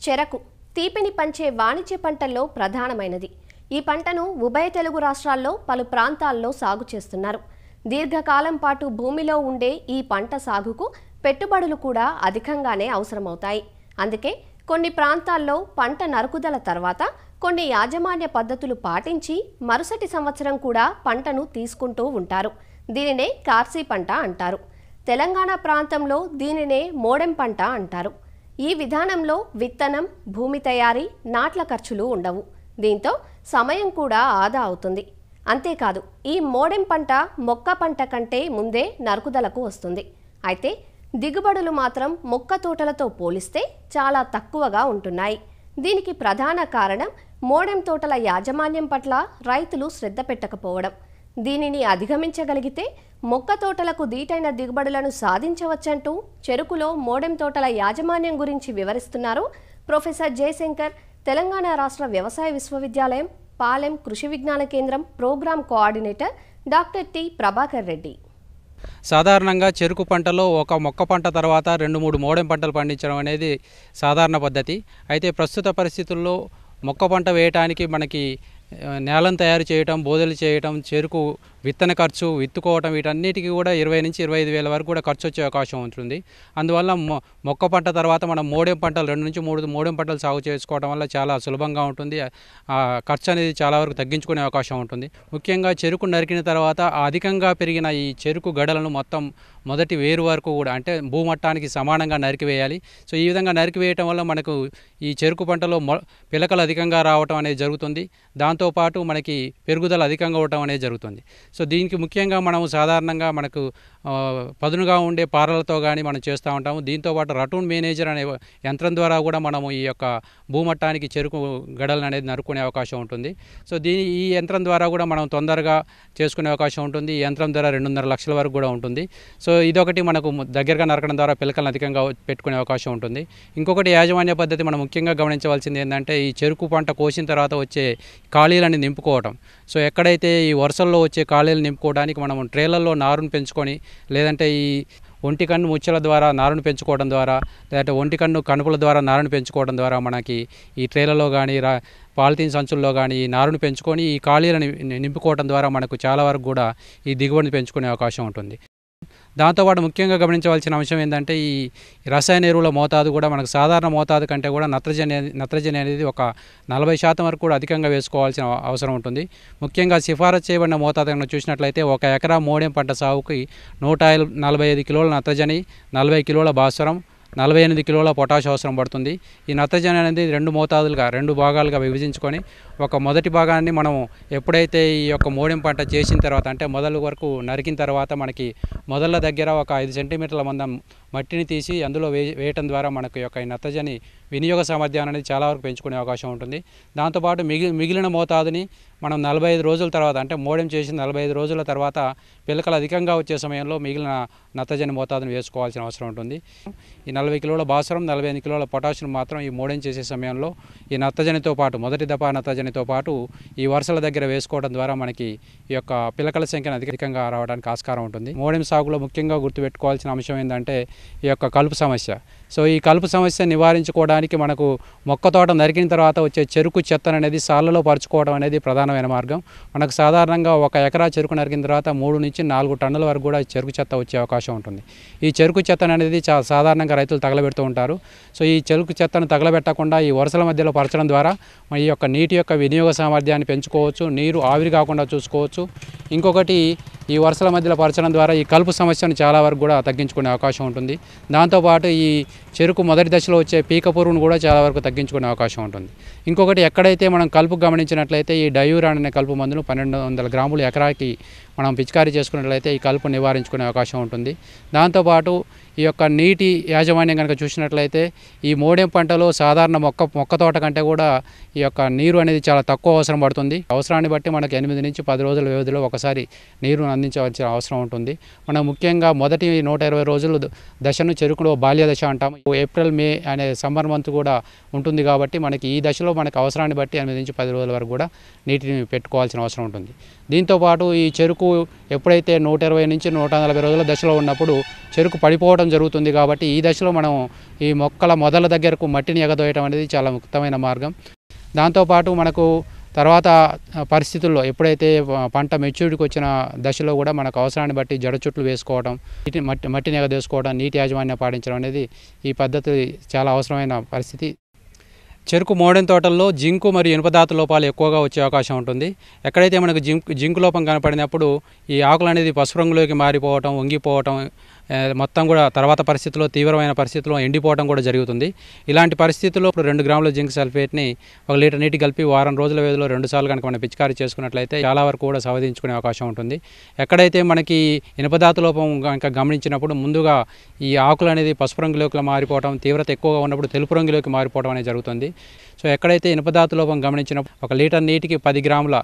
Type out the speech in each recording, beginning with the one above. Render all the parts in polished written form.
చెరకు తీపిని పంచే వాణిజ్య పంటల్లో ప్రధానమైనది. ఈ పంటను ఉభయ తెలుగు రాష్ట్రాల్లో పలు ప్రాంతాల్లో సాగు చేస్తున్నారు. దీర్ఘకాలం పాటు భూమిలో ఉండే ఈ పంట సాగుకు పెట్టుబడులు కూడా అధికంగానే అవసరమవుతాయి. అందుకే కొన్ని ప్రాంతాల్లో పంట నరుకుదల తర్వాత కొన్ని యాజమాన్య పద్ధతులు పాటించి మరుసటి సంవత్సరం కూడా పంటను తీసుకుంటూ ఉంటారు. దీనినే కార్సీ పంట అంటారు. తెలంగాణ ప్రాంతంలో దీనినే మోడెం పంట అంటారు. ఈ విధానంలో విత్తనం, భూమి తయారీ, నాట్ల ఖర్చులు ఉండవు. దీంతో సమయం కూడా ఆదా అవుతుంది. అంతేకాదు, ఈ మోడెం పంట మొక్క పంట కంటే ముందే నరుకుదలకు వస్తుంది. అయితే దిగుబడులు మాత్రం మొక్క తోటలతో పోలిస్తే చాలా తక్కువగా ఉంటున్నాయి. దీనికి ప్రధాన కారణం మోడెం తోటల యాజమాన్యం పట్ల రైతులు శ్రద్ధ పెట్టకపోవడం. దీనిని అధిగమించగలిగితే మొక్క తోటలకు దీటైన దిగుబడులను సాధించవచ్చంటూ చెరుకులో మోడెం తోటల యాజమాన్యం గురించి వివరిస్తున్నారు ప్రొఫెసర్ జయశంకర్, తెలంగాణ రాష్ట్ర వ్యవసాయ విశ్వవిద్యాలయం Palem Krishi Vignana Kendram programme coordinator doctor T Prabhakar Reddy. సాధారణంగా చెరుకు పంటలో ఒక మొక్క పంట తర్వాత 2-3 మోడెం పంటలు పండించడం అనేది సాధారణ పద్ధతి. అయితే ప్రస్తుత పరిస్థితుల్లో మొక్క పంట వేయటానికి మనకి నేలను తయారు చేయటం, బోదెలు చేయటం, చెరుకు విత్తన ఖర్చు, విత్తుకోవటం, వీటన్నిటికీ కూడా 20 నుంచి 25 వేల వరకు కూడా ఖర్చు వచ్చే అవకాశం ఉంటుంది. అందువల్ల మొక్క పంట తర్వాత మనం మోడెం పంటలు 2 నుంచి 3 మోడెం పంటలు సాగు చేసుకోవడం వల్ల చాలా సులభంగా ఉంటుంది. ఖర్చు అనేది చాలా వరకు తగ్గించుకునే అవకాశం ఉంటుంది. ముఖ్యంగా చెరుకు నరికిన తర్వాత అధికంగా పెరిగిన ఈ చెరుకు గడలను మొత్తం మొదటి వేరు వరకు కూడా అంటే భూమట్టానికి సమానంగా నరికివేయాలి. సో ఈ విధంగా నరికివేయటం వల్ల మనకు ఈ చెరుకు పంటలో పిలకలు అధికంగా రావటం అనేది జరుగుతుంది. దాంతోపాటు మనకి పెరుగుదల అధికంగా అవటం అనేది జరుగుతుంది. సో దీనికి ముఖ్యంగా మనము సాధారణంగా మనకు పదునుగా ఉండే పారలతో కానీ మనం చేస్తూ ఉంటాము. దీంతోపాటు రటూన్ మేనేజర్ అనే యంత్రం ద్వారా కూడా మనము ఈ యొక్క భూమట్టానికి చెరుకు గడలను అనేది నరుకునే అవకాశం ఉంటుంది. సో ఈ యంత్రం ద్వారా కూడా మనం తొందరగా చేసుకునే అవకాశం ఉంటుంది. ఈ యంత్రం ద్వారా 2.5 లక్షల వరకు కూడా ఉంటుంది. సో ఇదొకటి మనకు దగ్గరగా నరకడం ద్వారా పిలకలను అధికంగా పెట్టుకునే అవకాశం ఉంటుంది. ఇంకొకటి యాజమాన్య పద్ధతి మనం ముఖ్యంగా గమనించవలసింది ఏంటంటే ఈ చెరుకు పంట కోసిన తర్వాత వచ్చే ఖాళీలని నింపుకోవటం. సో ఎక్కడైతే ఈ వరుసల్లో వచ్చే ఖాళీలు నింపుకోవడానికి మనం ట్రేలల్లో నారును పెంచుకొని లేదంటే ఈ ఒంటికన్ను ముచ్చల ద్వారా నారును పెంచుకోవడం ద్వారా లేదంటే ఒంటికన్ను కనుపుల ద్వారా నారును పెంచుకోవడం ద్వారా మనకి ఈ ట్రేలలో కానీ పాలిథీన్ సంచుల్లో కానీ ఈ నారును పెంచుకొని ఈ ఖాళీలను నింపుకోవడం ద్వారా మనకు చాలా వరకు కూడా ఈ దిగుబడిని పెంచుకునే అవకాశం ఉంటుంది. దాంతోపాటు ముఖ్యంగా గమనించవలసిన అంశం ఏంటంటే ఈ రసాయన ఎరువుల మోతాదు కూడా మనకు సాధారణ మోతాదు కంటే కూడా నత్రజని అనేది ఒక 40% వరకు కూడా అధికంగా వేసుకోవాల్సిన అవసరం ఉంటుంది. ముఖ్యంగా సిఫారసు చేయబడిన మోతాదు కనుక చూసినట్లయితే 1 ఎకరా మోడెం పంట సాగుకి 145 కిలోల నత్రజని, 40 కిలోల భాస్వరం, 48 కిలోల పొటాష్ అవసరం పడుతుంది. ఈ నత్రజని అనేది 2 భాగాలుగా విభజించుకొని మొదటి భాగాన్ని మనం ఎప్పుడైతే ఈ యొక్క మోడెం పంట చేసిన తర్వాత అంటే మొదలు వరకు నరికిన తర్వాత మనకి మొదళ్ళ దగ్గర ఒక 5 సెంటీమీటర్ల మందం మట్టిని తీసి అందులో వేయటం ద్వారా మనకు ఈ నత్రజని వినియోగ సామర్థ్యాన్ని అనేది చాలా వరకు పెంచుకునే అవకాశం ఉంటుంది. దాంతోపాటు మిగిలిన మోతాదుని మనం 45 రోజుల తర్వాత అంటే మోడెం చేసిన 45 రోజుల తర్వాత పిలకలు అధికంగా వచ్చే సమయంలో మిగిలిన నత్రజని మోతాదుని వేసుకోవాల్సిన అవసరం ఉంటుంది. ఈ 40 కిలోల భాస్వరం, 48 కిలోల పొటాషియం మాత్రం ఈ మోడెం చేసే సమయంలో ఈ నత్రజనితో పాటు మొదటి దఫా నత్రజనితో పాటు ఈ వరుసల దగ్గర వేసుకోవడం ద్వారా మనకి ఈ యొక్క పిలకల సంఖ్యను అధికంగా రావడానికి ఆస్కారం ఉంటుంది. మోడెం సాగులో ముఖ్యంగా గుర్తుపెట్టుకోవాల్సిన అంశం ఏంటంటే ఈ యొక్క కలుపు సమస్య. సో ఈ కలుపు సమస్య నివారించుకోవడానికి మనకు మొక్క తోట నరికిన తర్వాత వచ్చే చెరుకు చెత్తను అనేది సాళ్లలో పరుచుకోవడం అనేది ప్రధానమైన మార్గం. మనకు సాధారణంగా 1 ఎకరా చెరుకు నరికిన తర్వాత 3 నుంచి 4 టన్నుల వరకు కూడా చెరుకు చెత్త వచ్చే అవకాశం ఉంటుంది. ఈ చెరుకు చెత్తను అనేది సాధారణంగా రైతులు తగలబెడుతూ ఉంటారు. సో ఈ చెరుకు చెత్తను తగలబెట్టకుండా ఈ వరుసల మధ్యలో పరచడం ద్వారా ఈ యొక్క నీటి యొక్క వినియోగ సామర్థ్యాన్ని పెంచుకోవచ్చు, నీరు ఆవిరి కాకుండా చూసుకోవచ్చు. ఇంకొకటి ఈ వరుసల మధ్యలో పరచడం ద్వారా ఈ కలుపు సమస్యను చాలా వరకు కూడా తగ్గించుకునే అవకాశం ఉంటుంది. దాంతోపాటు ఈ చెరుకు మొదటి దశలో వచ్చే పీక పురుగును కూడా చాలా వరకు తగ్గించుకునే అవకాశం ఉంటుంది. ఇంకొకటి ఎక్కడైతే మనం కలుపు గమనించినట్లయితే ఈ డయూరాన్ అనే కలుపు మందును 1200 గ్రాములు ఎకరాకి మనం పిచికారీ చేసుకున్నట్లయితే ఈ కలుపు నివారించుకునే అవకాశం ఉంటుంది. దాంతోపాటు ఈ యొక్క నీటి యాజమాన్యం కనుక చూసినట్లయితే ఈ మోడెం పంటలో సాధారణ మొక్క తోట కంటే కూడా ఈ యొక్క నీరు అనేది చాలా తక్కువ అవసరం పడుతుంది. అవసరాన్ని బట్టి మనకు 8 నుంచి 10 రోజుల వ్యవధిలో ఒకసారి నీరును అందించవలసిన అవసరం ఉంటుంది. మనం ముఖ్యంగా మొదటి 120 రోజులు దశను చెరుకులో బాల్య దశ అంటాము. ఏప్రిల్, మే అనే సమ్మర్ మంత్ కూడా ఉంటుంది కాబట్టి మనకి ఈ దశలో మనకు అవసరాన్ని బట్టి 8 నుంచి 10 రోజుల వరకు కూడా నీటిని పెట్టుకోవాల్సిన అవసరం ఉంటుంది. దీంతోపాటు ఈ చెరుకు చెరుకు ఎప్పుడైతే 120 నుంచి 140 రోజుల దశలో ఉన్నప్పుడు చెరుకు పడిపోవడం జరుగుతుంది. కాబట్టి ఈ దశలో మనం ఈ మొక్కల మొదల దగ్గరకు మట్టిని ఎగదోయటం అనేది చాలా ముఖ్యమైన మార్గం. దాంతోపాటు మనకు తర్వాత పరిస్థితుల్లో ఎప్పుడైతే పంట మెచ్యూరిటీకి వచ్చిన దశలో కూడా మనకు అవసరాన్ని బట్టి జడ చుట్లు వేసుకోవడం, మట్టిని ఎగదోసుకోవడం, నీటి యాజమాన్యం పాటించడం అనేది ఈ పద్ధతి చాలా అవసరమైన పరిస్థితి. చెరుకు మోడెం తోటల్లో జింకు మరియు ఇనుప ధాతు లోపాలు ఎక్కువగా వచ్చే అవకాశం ఉంటుంది. ఎక్కడైతే మనకు జింకు లోపం కనపడినప్పుడు ఈ ఆకులు అనేది పసుపు రంగులోకి మారిపోవటం, వంగిపోవటం, మొత్తం కూడా తర్వాత పరిస్థితుల్లో తీవ్రమైన పరిస్థితుల్లో ఎండిపోవడం కూడా జరుగుతుంది. ఇలాంటి పరిస్థితుల్లో 2 గ్రాముల జింక్ సల్ఫేట్ని 1 లీటర్ నీటి కలిపి వారం రోజుల వ్యవధిలో 2 సార్లు కనుక మనం పిచికారీ చేసుకున్నట్లయితే చాలా వరకు కూడా సాధించుకునే అవకాశం ఉంటుంది. ఎక్కడైతే మనకి ఇనుప ధాతు లోపం కనుక గమనించినప్పుడు ముందుగా ఈ ఆకులు అనేది పసుపు రంగులోకి మారిపోవడం, తీవ్రత ఎక్కువగా ఉన్నప్పుడు తెలుపు రంగులోకి మారిపోవడం అనేది జరుగుతుంది. సో ఎక్కడైతే ఇనుప ధాతు లోపం గమనించినప్పుడు 1 లీటర్ నీటికి 10 గ్రాముల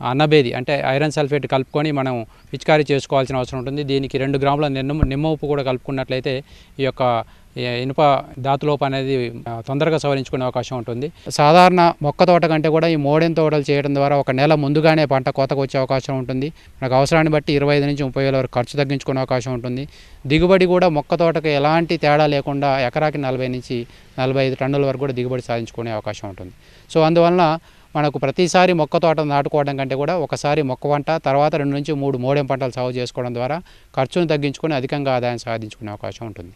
అన్నబేది అంటే ఐరన్ సల్ఫేట్ కలుపుకొని మనం పిచికారీ చేసుకోవాల్సిన అవసరం ఉంటుంది. దీనికి 2 గ్రాముల నిమ్మ ఉప్పు కూడా కలుపుకున్నట్లయితే ఈ యొక్క ఇనుప ధాతులోపం అనేది తొందరగా సవరించుకునే అవకాశం ఉంటుంది. సాధారణ మొక్క తోట కంటే కూడా ఈ మోడెం తోటలు చేయడం ద్వారా 1 నెల ముందుగానే పంట కోతకు వచ్చే అవకాశం ఉంటుంది. మనకు అవసరాన్ని బట్టి 25 నుంచి 30 వేల వరకు ఖర్చు తగ్గించుకునే అవకాశం ఉంటుంది. దిగుబడి కూడా మొక్క తోటకు ఎలాంటి తేడా లేకుండా ఎకరాకి 40 నుంచి 45 టన్నుల వరకు కూడా దిగుబడి సాధించుకునే అవకాశం ఉంటుంది. సో అందువలన మనకు ప్రతిసారి మొక్క తోట నాటుకోవడం కంటే కూడా ఒకసారి మొక్క పంట, తర్వాత 2 నుంచి 3 మోడెం పంటలు సాగు చేసుకోవడం ద్వారా ఖర్చును తగ్గించుకొని అధికంగా ఆదాయం సాధించుకునే అవకాశం ఉంటుంది.